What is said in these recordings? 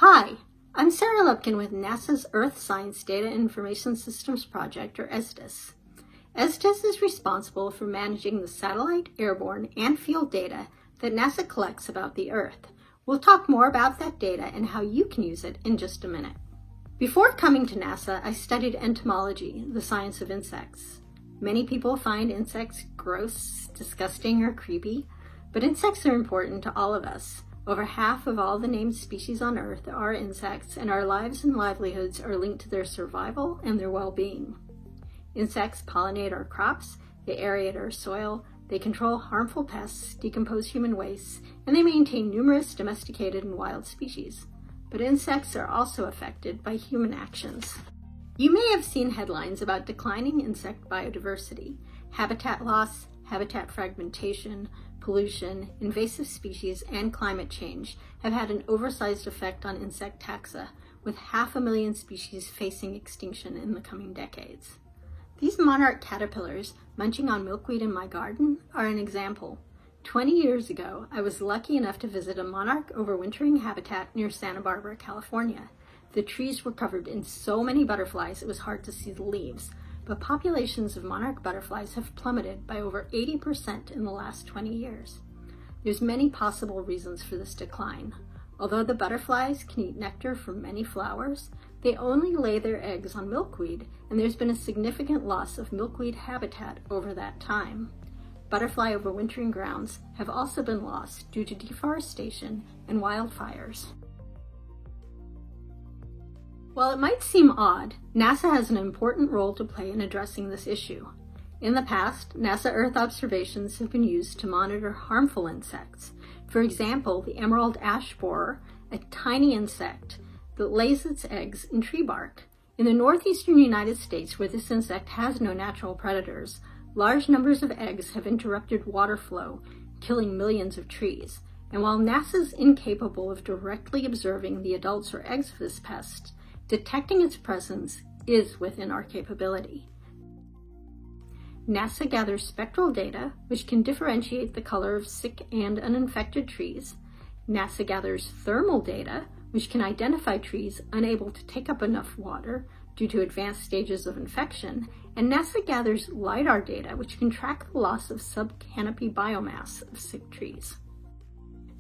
Hi, I'm Sarah Lupkin with NASA's Earth Science Data Information Systems Project, or ESDIS. ESDIS is responsible for managing the satellite, airborne, and field data that NASA collects about the Earth. We'll talk more about that data and how you can use it in just a minute. Before coming to NASA, I studied entomology, the science of insects. Many people find insects gross, disgusting, or creepy, but insects are important to all of us. Over half of all the named species on Earth are insects, and our lives and livelihoods are linked to their survival and their well-being. Insects pollinate our crops, they aerate our soil, they control harmful pests, decompose human wastes, and they maintain numerous domesticated and wild species. But insects are also affected by human actions. You may have seen headlines about declining insect biodiversity, habitat loss, habitat fragmentation, pollution, invasive species, and climate change have had an oversized effect on insect taxa, with 500,000 species facing extinction in the coming decades. These monarch caterpillars munching on milkweed in my garden are an example. 20 years ago, I was lucky enough to visit a monarch overwintering habitat near Santa Barbara, California. The trees were covered in so many butterflies it was hard to see the leaves, but populations of monarch butterflies have plummeted by over 80% in the last 20 years. There's many possible reasons for this decline. Although the butterflies can eat nectar from many flowers, they only lay their eggs on milkweed, and there's been a significant loss of milkweed habitat over that time. Butterfly overwintering grounds have also been lost due to deforestation and wildfires. While it might seem odd, NASA has an important role to play in addressing this issue. In the past, NASA Earth observations have been used to monitor harmful insects. For example, the emerald ash borer, a tiny insect that lays its eggs in tree bark. In the northeastern United States, where this insect has no natural predators, large numbers of eggs have interrupted water flow, killing millions of trees. And while NASA is incapable of directly observing the adults or eggs of this pest, detecting its presence is within our capability. NASA gathers spectral data, which can differentiate the color of sick and uninfected trees. NASA gathers thermal data, which can identify trees unable to take up enough water due to advanced stages of infection. And NASA gathers LIDAR data, which can track the loss of subcanopy biomass of sick trees.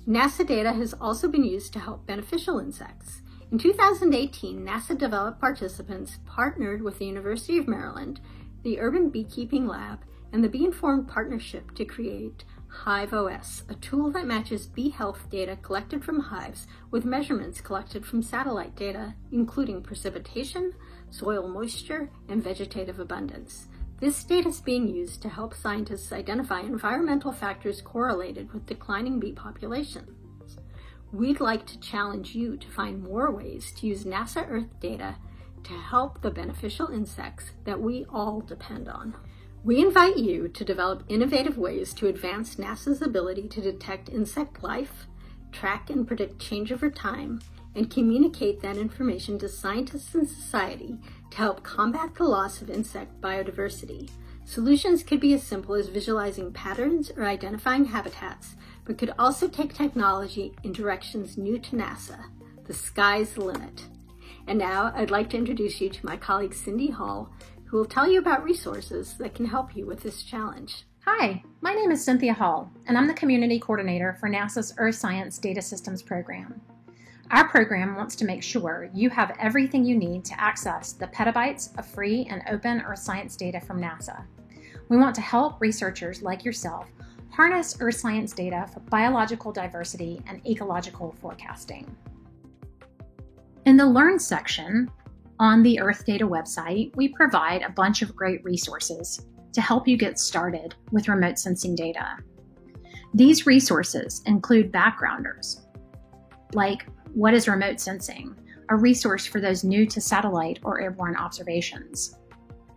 NASA data has also been used to help beneficial insects. In 2018, NASA developed participants partnered with the University of Maryland, the Urban Beekeeping Lab, and the Bee Informed Partnership to create HiveOS, a tool that matches bee health data collected from hives with measurements collected from satellite data, including precipitation, soil moisture, and vegetative abundance. This data is being used to help scientists identify environmental factors correlated with declining bee populations. We'd like to challenge you to find more ways to use NASA Earth data to help the beneficial insects that we all depend on. We invite you to develop innovative ways to advance NASA's ability to detect insect life, track and predict change over time, and communicate that information to scientists and society to help combat the loss of insect biodiversity. Solutions could be as simple as visualizing patterns or identifying habitats, but could also take technology in directions new to NASA. The sky's the limit. And now I'd like to introduce you to my colleague Cindy Hall, who will tell you about resources that can help you with this challenge. Hi, my name is Cynthia Hall, and I'm the Community Coordinator for NASA's Earth Science Data Systems program. Our program wants to make sure you have everything you need to access the petabytes of free and open Earth science data from NASA. We want to help researchers like yourself harness Earth science data for biological diversity and ecological forecasting. In the Learn section on the Earth Data website, we provide a bunch of great resources to help you get started with remote sensing data. These resources include backgrounders, like What is Remote Sensing?, a resource for those new to satellite or airborne observations.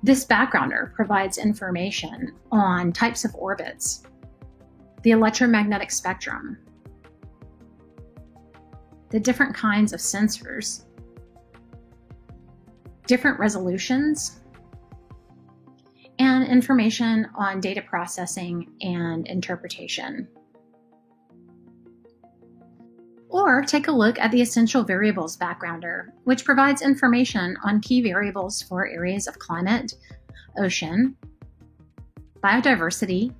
This backgrounder provides information on types of orbits, the electromagnetic spectrum, the different kinds of sensors, different resolutions, and information on data processing and interpretation. Or Or take a look at the Essential Variables backgrounder, which provides information on key variables for areas of climate, ocean, biodiversity,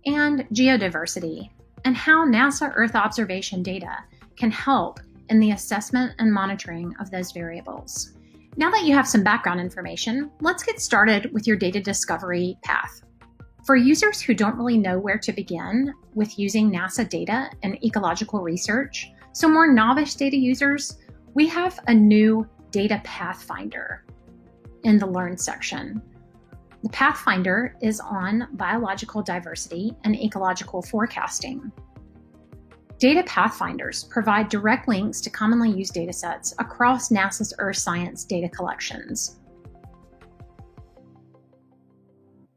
and geodiversity, and how NASA Earth observation data can help in the assessment and monitoring of those variables. Now that you have some background information, let's get started with your data discovery path. For users who don't really know where to begin with using NASA data and ecological research, so more novice data users, we have a new data pathfinder in the Learn section. The Pathfinder is on biological diversity and ecological forecasting. Data pathfinders provide direct links to commonly used datasets across NASA's Earth science data collections.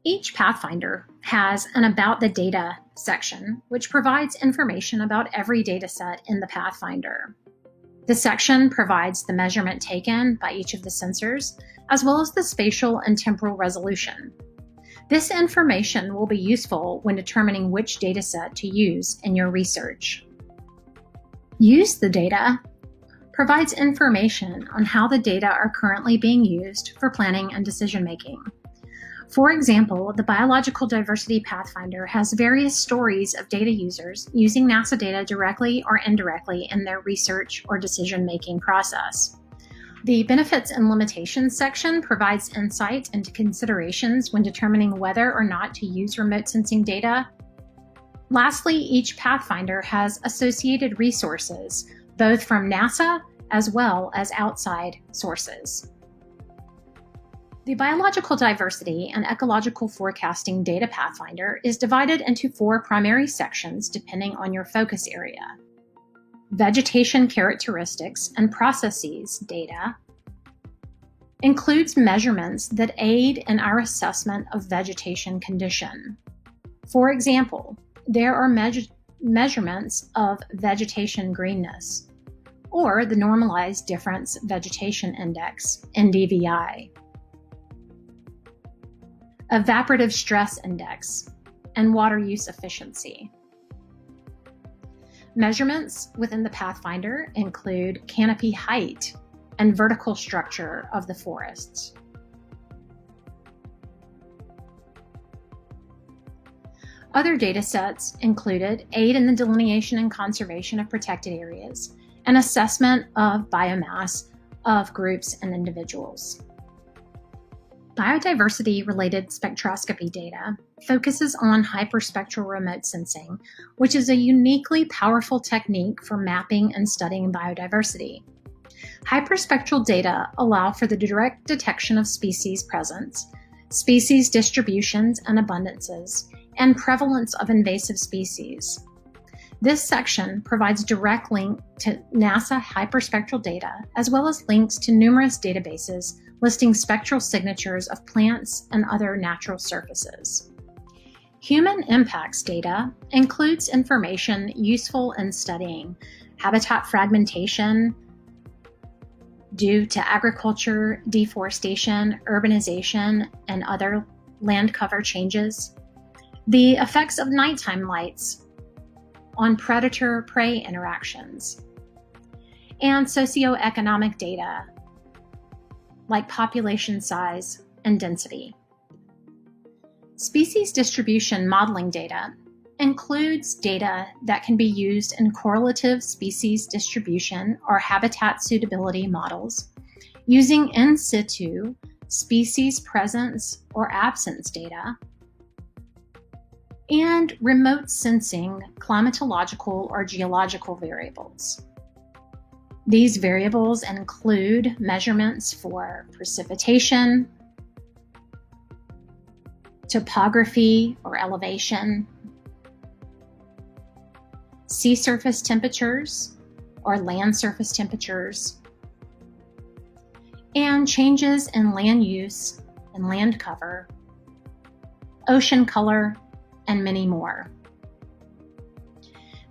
Each Pathfinder has an About the Data section, which provides information about every dataset in the Pathfinder. The section provides the measurement taken by each of the sensors, as well as the spatial and temporal resolution. This information will be useful when determining which dataset to use in your research. Use the Data provides information on how the data are currently being used for planning and decision-making. For example, the Biological Diversity Pathfinder has various stories of data users using NASA data directly or indirectly in their research or decision-making process. The Benefits and Limitations section provides insight into considerations when determining whether or not to use remote sensing data. Lastly, each Pathfinder has associated resources, both from NASA as well as outside sources. The Biological Diversity and Ecological Forecasting Data Pathfinder is divided into 4 primary sections depending on your focus area. Vegetation Characteristics and Processes data includes measurements that aid in our assessment of vegetation condition. For example, there are measurements of vegetation greenness, or the Normalized Difference Vegetation Index, NDVI, Evaporative Stress Index, and water use efficiency. Measurements within the Pathfinder include canopy height and vertical structure of the forests. Other datasets included aid in the delineation and conservation of protected areas and assessment of biomass of groups and individuals. Biodiversity-related spectroscopy data focuses on hyperspectral remote sensing, which is a uniquely powerful technique for mapping and studying biodiversity. Hyperspectral data allow for the direct detection of species presence, species distributions and abundances, and prevalence of invasive species. This section provides direct link to NASA hyperspectral data, as well as links to numerous databases listing spectral signatures of plants and other natural surfaces. Human impacts data includes information useful in studying habitat fragmentation due to agriculture, deforestation, urbanization, and other land cover changes, the effects of nighttime lights on predator-prey interactions, and socioeconomic data like population size and density. Species distribution modeling data includes data that can be used in correlative species distribution or habitat suitability models using in situ species presence or absence data, and remote sensing climatological or geological variables. These variables include measurements for precipitation, topography or elevation, sea surface temperatures or land surface temperatures, and changes in land use and land cover, ocean color, and many more.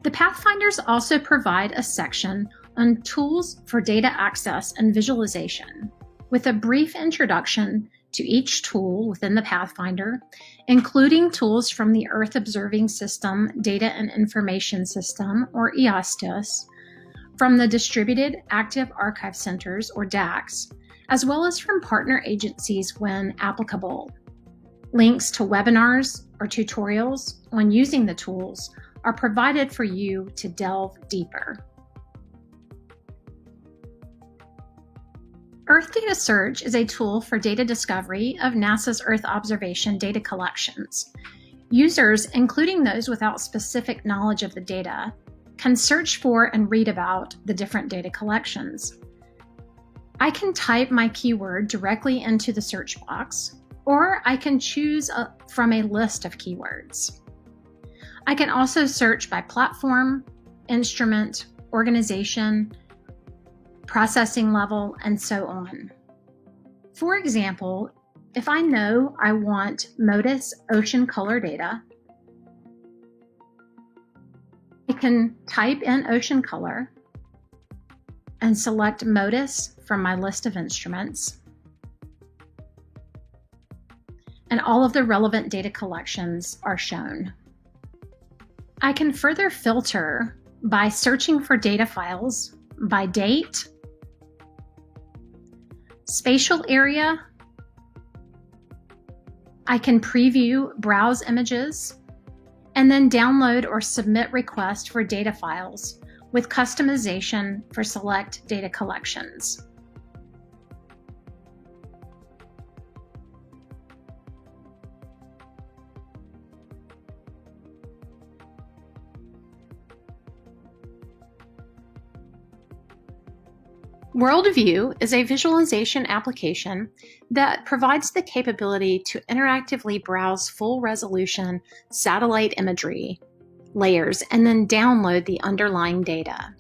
The Pathfinders also provide a section on tools for data access and visualization, with a brief introduction to each tool within the Pathfinder, including tools from the Earth Observing System Data and Information System, or EOSTIS, from the Distributed Active Archive Centers, or DACs, as well as from partner agencies when applicable. Links to webinars or tutorials on using the tools are provided for you to delve deeper. Earth Data Search is a tool for data discovery of NASA's Earth observation data collections. Users, including those without specific knowledge of the data, can search for and read about the different data collections. I can type my keyword directly into the search box, or I can choose from a list of keywords. I can also search by platform, instrument, organization, processing level, and so on. For example, if I know I want MODIS ocean color data, I can type in ocean color and select MODIS from my list of instruments, and all of the relevant data collections are shown. I can further filter by searching for data files by date, spatial area. I can preview, browse images, and then download or submit requests for data files with customization for select data collections. Worldview is a visualization application that provides the capability to interactively browse full-resolution satellite imagery layers and then download the underlying data.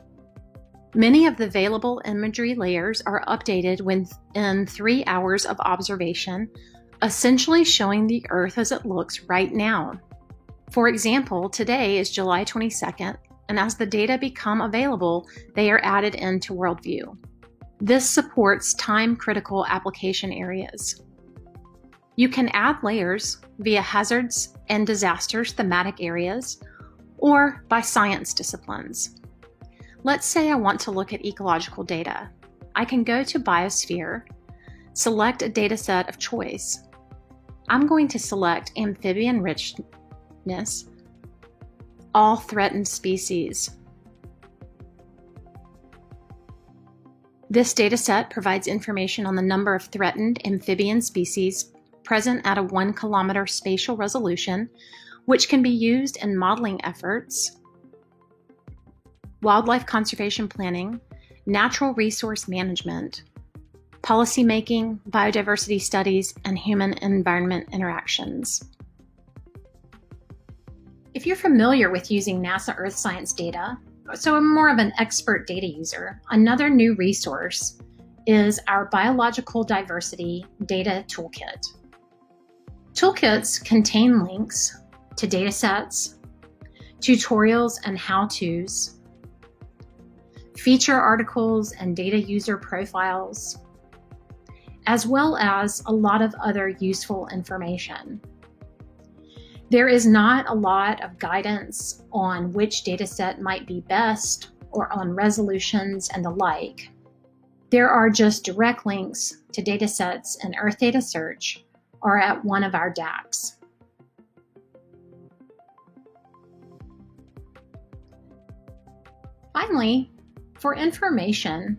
Many of the available imagery layers are updated within 3 hours of observation, essentially showing the Earth as it looks right now. For example, today is July 22nd, and as the data become available, they are added into Worldview. This supports time-critical application areas. You can add layers via hazards and disasters thematic areas or by science disciplines. Let's say I want to look at ecological data. I can go to Biosphere, select a dataset of choice. I'm going to select amphibian richness, all threatened species. This dataset provides information on the number of threatened amphibian species present at a 1 kilometer spatial resolution, which can be used in modeling efforts, wildlife conservation planning, natural resource management, policymaking, biodiversity studies, and human-environment interactions. If you're familiar with using NASA Earth Science data, so I'm more of an expert data user, another new resource is our Biological Diversity Data Toolkit. Toolkits contain links to datasets, tutorials and how-tos, feature articles and data user profiles, as well as a lot of other useful information. There is not a lot of guidance on which dataset might be best or on resolutions and the like. There are just direct links to datasets in Earth Data Search or at one of our DACs. Finally, for information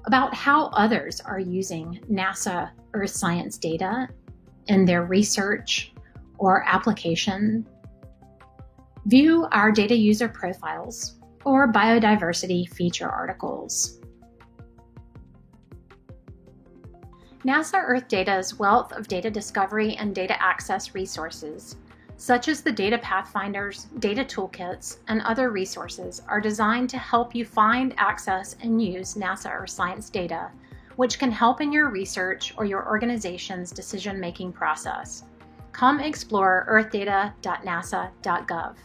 about how others are using NASA Earth Science data in their research or application, view our data user profiles or biodiversity feature articles. NASA Earth Data's wealth of data discovery and data access resources, such as the Data Pathfinders, data toolkits, and other resources, are designed to help you find, access, and use NASA Earth Science data, which can help in your research or your organization's decision-making process. Come explore earthdata.nasa.gov.